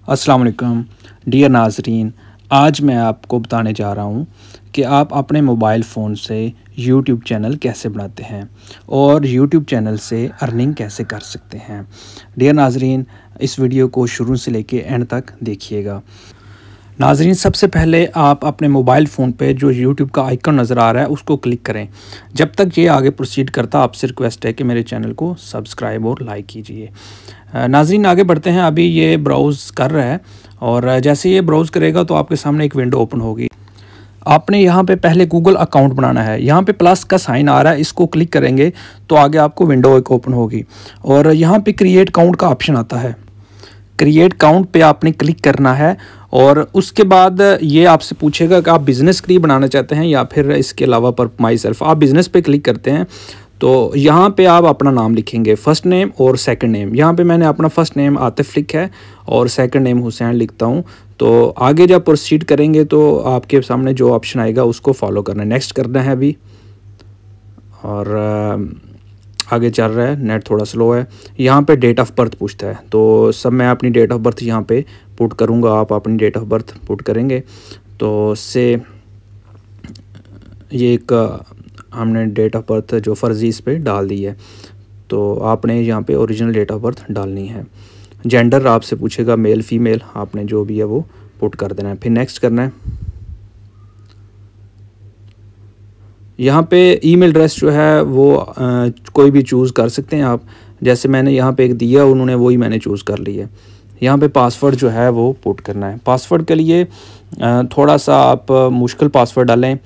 अस्सलाम वालेकुम डियर नाजरीन। आज मैं आपको बताने जा रहा हूँ कि आप अपने मोबाइल फ़ोन से यूट्यूब चैनल कैसे बनाते हैं और यूट्यूब चैनल से अर्निंग कैसे कर सकते हैं। डियर नाजरीन, इस वीडियो को शुरू से लेके एंड तक देखिएगा। नाजरीन, सबसे पहले आप अपने मोबाइल फ़ोन पे जो यूट्यूब का आइकन नज़र आ रहा है उसको क्लिक करें। जब तक ये आगे प्रोसीड करता आपसे रिक्वेस्ट है कि मेरे चैनल को सब्सक्राइब और लाइक कीजिए। नाजरीन, आगे बढ़ते हैं। अभी ये ब्राउज़ कर रहा है और जैसे ये ब्राउज़ करेगा तो आपके सामने एक विंडो ओपन होगी। आपने यहाँ पे पहले गूगल अकाउंट बनाना है। यहाँ पे प्लस का साइन आ रहा है, इसको क्लिक करेंगे तो आगे आपको विंडो एक ओपन होगी और यहाँ पे क्रिएट अकाउंट का ऑप्शन आता है। क्रिएट अकाउंट पे आपने क्लिक करना है और उसके बाद ये आपसे पूछेगा कि आप बिज़नेस के लिए बनाना चाहते हैं या फिर इसके अलावा पर माई सेल्फ। आप बिज़नेस पे क्लिक करते हैं तो यहाँ पे आप अपना नाम लिखेंगे, फ़र्स्ट नेम और सेकंड नेम। यहाँ पे मैंने अपना फ़र्स्ट नेम आतिफ लिखा है और सेकंड नेम हुसैन लिखता हूँ। तो आगे जब प्रोसीड करेंगे तो आपके सामने जो ऑप्शन आएगा उसको फॉलो करना है, नेक्स्ट करना है अभी। और आगे चल रहा है, नेट थोड़ा स्लो है। यहाँ पे डेट ऑफ बर्थ पूछता है तो सब मैं अपनी डेट ऑफ बर्थ यहाँ पे पुट करूँगा। आप अपनी डेट ऑफ बर्थ पुट करेंगे तो उससे ये एक हमने डेट ऑफ बर्थ जो फर्जी इस पे डाल दी है तो आपने यहाँ पे ओरिजिनल डेट ऑफ बर्थ डालनी है। जेंडर आपसे पूछेगा, मेल फीमेल, आपने जो भी है वो पुट कर देना है, फिर नेक्स्ट करना है। यहाँ पे ईमेल एड्रेस जो है वो कोई भी चूज़ कर सकते हैं आप। जैसे मैंने यहाँ पे एक दिया, उन्होंने वही मैंने चूज़ कर लिया है। यहाँ पे पासवर्ड जो है वो पुट करना है। पासवर्ड के लिए थोड़ा सा आप मुश्किल पासवर्ड डालें।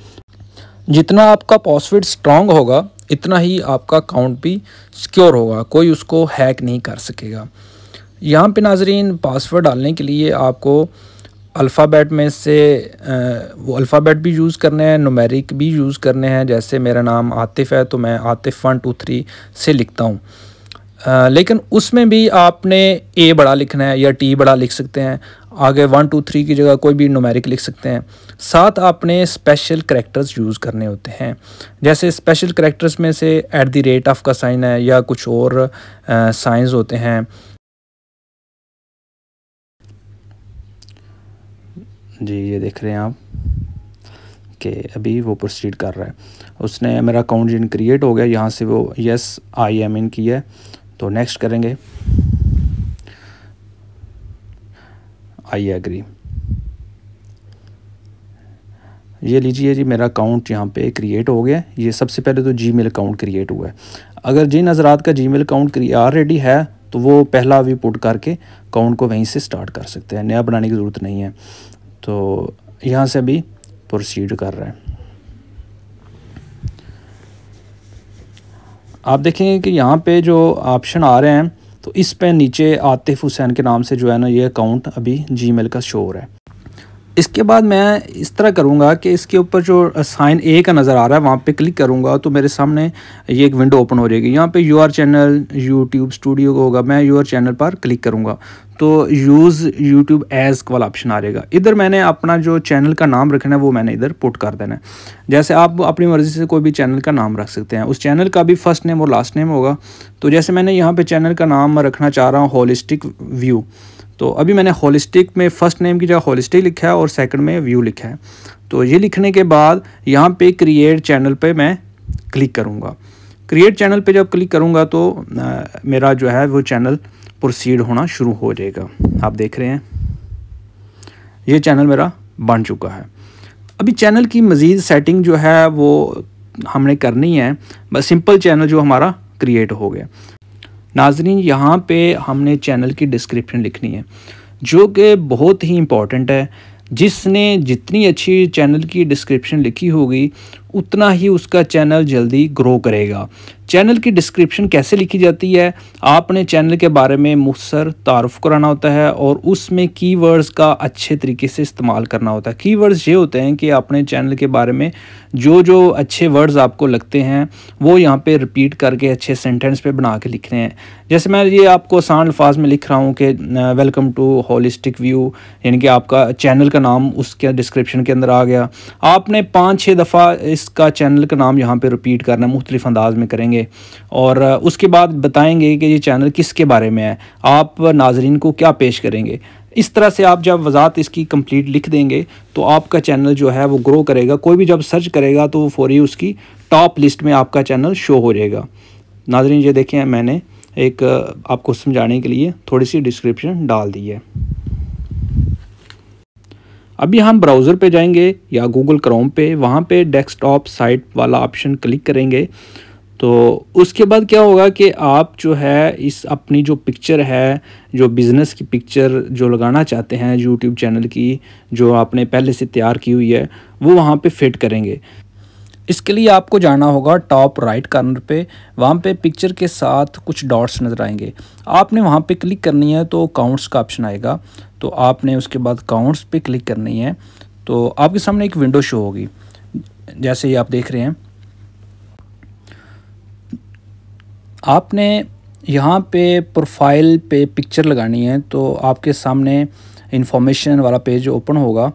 जितना आपका पासवर्ड स्ट्रॉन्ग होगा इतना ही आपका अकाउंट भी सिक्योर होगा, कोई उसको हैक नहीं कर सकेगा। यहाँ पे नाजरीन, पासवर्ड डालने के लिए आपको अल्फ़ाबेट में से वो अल्फ़ाबेट भी यूज़ करने हैं, न्यूमेरिक भी यूज़ करने हैं। जैसे मेरा नाम आतिफ़ है तो मैं आतिफ़ 1 2 3 से लिखता हूँ, लेकिन उसमें भी आपने ए बड़ा लिखना है या टी बड़ा लिख सकते हैं। आगे 1 2 3 की जगह कोई भी न्यूमेरिक लिख सकते हैं। साथ आपने स्पेशल करैक्टर्स यूज़ करने होते हैं। जैसे स्पेशल करैक्टर्स में से @ का साइन है या कुछ और साइंस होते हैं। जी, ये देख रहे हैं आप कि अभी वो प्रोसीड कर रहा है। उसने मेरा अकाउंट जिन क्रिएट हो गया, यहाँ से वो यस आई एम इन किया है तो नेक्स्ट करेंगे, आई एग्री। ये लीजिए जी, मेरा अकाउंट यहाँ पे क्रिएट हो गया। ये सबसे पहले तो जीमेल अकाउंट क्रिएट हुआ है। अगर जिन हज़रात का जीमेल अकाउंट ऑलरेडी है तो वो पहला भी पुट करके अकाउंट को वहीं से स्टार्ट कर सकते हैं, नया बनाने की ज़रूरत नहीं है। तो यहाँ से अभी प्रोसीड कर रहा है। आप देखेंगे कि यहाँ पे जो ऑप्शन आ रहे हैं तो इस पे नीचे आतिफ हुसैन के नाम से जो है ना ये अकाउंट अभी जीमेल का शो हो रहा है। इसके बाद मैं इस तरह करूँगा कि इसके ऊपर जो साइन ए का नज़र आ रहा है वहाँ पे क्लिक करूँगा तो मेरे सामने ये एक विंडो ओपन हो जाएगी। यहाँ पे यूर चैनल यूट्यूब स्टूडियो होगा, मैं यूर चैनल पर क्लिक करूँगा तो यूज़ यूट्यूब एज़ वाला ऑप्शन आ जाएगा। इधर मैंने अपना जो चैनल का नाम रखना है वो मैंने इधर पुट कर देना है। जैसे आप अपनी मर्ज़ी से कोई भी चैनल का नाम रख सकते हैं। उस चैनल का भी फर्स्ट नेम और लास्ट नेम होगा। तो जैसे मैंने यहाँ पर चैनल का नाम रखना चाह रहा हूँ होलिस्टिक व्यू, तो अभी मैंने होलिस्टिक में फ़र्स्ट नेम की जगह होलिस्टिक लिखा है और सेकंड में व्यू लिखा है। तो ये लिखने के बाद यहाँ पे क्रिएट चैनल पे मैं क्लिक करूँगा। क्रिएट चैनल पे जब क्लिक करूँगा तो मेरा जो है वो चैनल प्रोसीड होना शुरू हो जाएगा। आप देख रहे हैं ये चैनल मेरा बन चुका है। अभी चैनल की मज़ीद सेटिंग जो है वो हमने करनी है, बस सिंपल चैनल जो हमारा क्रिएट हो गया। नाजरीन, यहाँ पे हमने चैनल की डिस्क्रिप्शन लिखनी है जो कि बहुत ही इम्पॉर्टेंट है। जिसने जितनी अच्छी चैनल की डिस्क्रिप्शन लिखी होगी उतना ही उसका चैनल जल्दी ग्रो करेगा। चैनल की डिस्क्रिप्शन कैसे लिखी जाती है, आपने चैनल के बारे में मुख्तसर तारुफ कराना होता है और उसमें कीवर्ड्स का अच्छे तरीके से इस्तेमाल करना होता है। कीवर्ड्स ये होते हैं कि आपने चैनल के बारे में जो जो अच्छे वर्ड्स आपको लगते हैं वो यहाँ पे रिपीट करके अच्छे सेंटेंस पे बना के लिखने हैं। जैसे मैं ये आपको आसान अल्फाज में लिख रहा हूँ कि वेलकम टू होलिस्टिक व्यू, यानी कि आपका चैनल का नाम उसके डिस्क्रिप्शन के अंदर आ गया। आपने 5-6 दफ़ा इसका चैनल का नाम यहाँ पे रिपीट करना, मुख्तलिफ अंदाज में करेंगे और उसके बाद बताएंगे कि ये चैनल किसके बारे में है, आप नाजरीन को क्या पेश करेंगे। इस तरह से आप जब वजाहत इसकी कंप्लीट लिख देंगे तो आपका चैनल जो है वो ग्रो करेगा। कोई भी जब सर्च करेगा तो वो फौरी उसकी टॉप लिस्ट में आपका चैनल शो हो जाएगा। नाज़रीन ये देखें, मैंने एक आपको समझाने के लिए थोड़ी सी डिस्क्रिप्शन डाल दी है। अभी हम ब्राउज़र पे जाएंगे या गूगल क्रोम पे, वहाँ पे डेस्कटॉप साइट वाला ऑप्शन क्लिक करेंगे। तो उसके बाद क्या होगा कि आप जो है इस अपनी जो पिक्चर है, जो बिज़नेस की पिक्चर जो लगाना चाहते हैं यूट्यूब चैनल की, जो आपने पहले से तैयार की हुई है, वो वहाँ पे फिट करेंगे। इसके लिए आपको जाना होगा टॉप राइट कॉर्नर पे, वहाँ पे पिक्चर के साथ कुछ डॉट्स नज़र आएंगे, आपने वहाँ पे क्लिक करनी है तो काउंट्स का ऑप्शन आएगा। तो आपने उसके बाद काउंट्स पे क्लिक करनी है तो आपके सामने एक विंडो शो होगी, जैसे ये आप देख रहे हैं। आपने यहाँ पे प्रोफाइल पे पिक्चर लगानी है तो आपके सामने इंफॉर्मेशन वाला पेज ओपन होगा।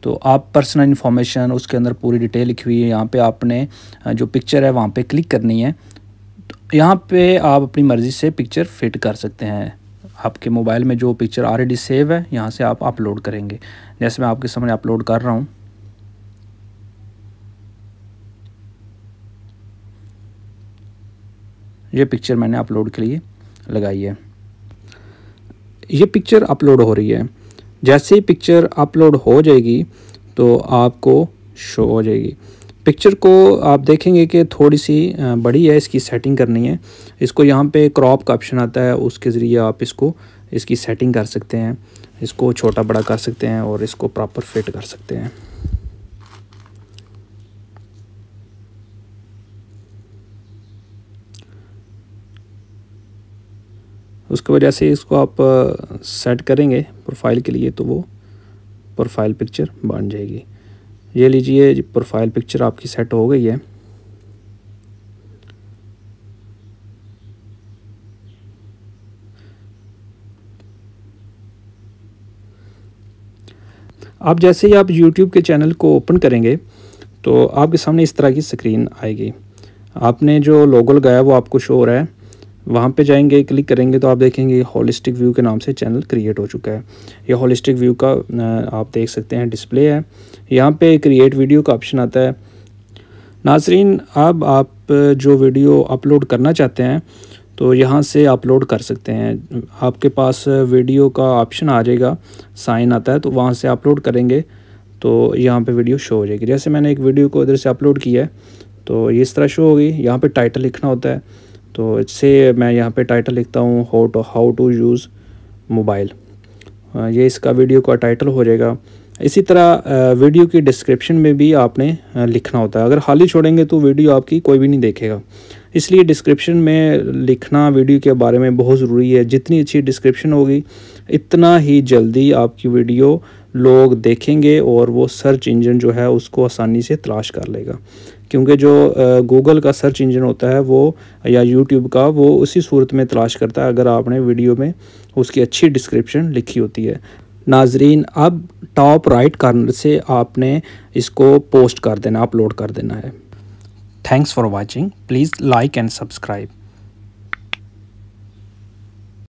तो आप पर्सनल इन्फॉर्मेशन, उसके अंदर पूरी डिटेल लिखी हुई है, यहाँ पे आपने जो पिक्चर है वहाँ पे क्लिक करनी है। तो यहाँ पे आप अपनी मर्ज़ी से पिक्चर फिट कर सकते हैं। आपके मोबाइल में जो पिक्चर ऑलरेडी सेव है यहाँ से आप अपलोड करेंगे, जैसे मैं आपके सामने अपलोड कर रहा हूँ। ये पिक्चर मैंने अपलोड के लिए लगाई है। ये पिक्चर अपलोड हो रही है। जैसे ही पिक्चर अपलोड हो जाएगी तो आपको शो हो जाएगी। पिक्चर को आप देखेंगे कि थोड़ी सी बड़ी है, इसकी सेटिंग करनी है। इसको यहाँ पे क्रॉप का ऑप्शन आता है, उसके ज़रिए आप इसकी सेटिंग कर सकते हैं, इसको छोटा बड़ा कर सकते हैं और इसको प्रॉपर फिट कर सकते हैं। उसकी वजह से इसको आप सेट करेंगे प्रोफाइल के लिए तो वो प्रोफाइल पिक्चर बन जाएगी। ये लीजिए, प्रोफाइल पिक्चर आपकी सेट हो गई है। आप जैसे ही आप YouTube के चैनल को ओपन करेंगे तो आपके सामने इस तरह की स्क्रीन आएगी। आपने जो लोगो लगाया वो आपको शो हो रहा है। वहाँ पे जाएंगे, क्लिक करेंगे तो आप देखेंगे होलिस्टिक व्यू के नाम से चैनल क्रिएट हो चुका है। ये होलिस्टिक व्यू का आप देख सकते हैं डिस्प्ले है। यहाँ पे क्रिएट वीडियो का ऑप्शन आता है। नाज़रीन, अब आप जो वीडियो अपलोड करना चाहते हैं तो यहाँ से अपलोड कर सकते हैं। आपके पास वीडियो का ऑप्शन आ जाएगा, साइन आता है, तो वहाँ से अपलोड करेंगे तो यहाँ पे वीडियो शो हो जाएगी। जैसे मैंने एक वीडियो को इधर से अपलोड किया है तो ये इस तरह शो होगी। यहाँ पे टाइटल लिखना होता है, तो इससे मैं यहाँ पे टाइटल लिखता हूँ हाउ टू यूज़ मोबाइल। ये इसका वीडियो का टाइटल हो जाएगा। इसी तरह वीडियो की डिस्क्रिप्शन में भी आपने लिखना होता है। अगर खाली छोड़ेंगे तो वीडियो आपकी कोई भी नहीं देखेगा, इसलिए डिस्क्रिप्शन में लिखना वीडियो के बारे में बहुत ज़रूरी है। जितनी अच्छी डिस्क्रिप्शन होगी इतना ही जल्दी आपकी वीडियो लोग देखेंगे और वो सर्च इंजन जो है उसको आसानी से तलाश कर लेगा। क्योंकि जो गूगल का सर्च इंजन होता है वो, या यूट्यूब का, वो उसी सूरत में तलाश करता है अगर आपने वीडियो में उसकी अच्छी डिस्क्रिप्शन लिखी होती है। नाजरीन, अब टॉप राइट कॉर्नर से आपने इसको पोस्ट कर देना, अपलोड कर देना है। Thanks for watching. Please like and subscribe.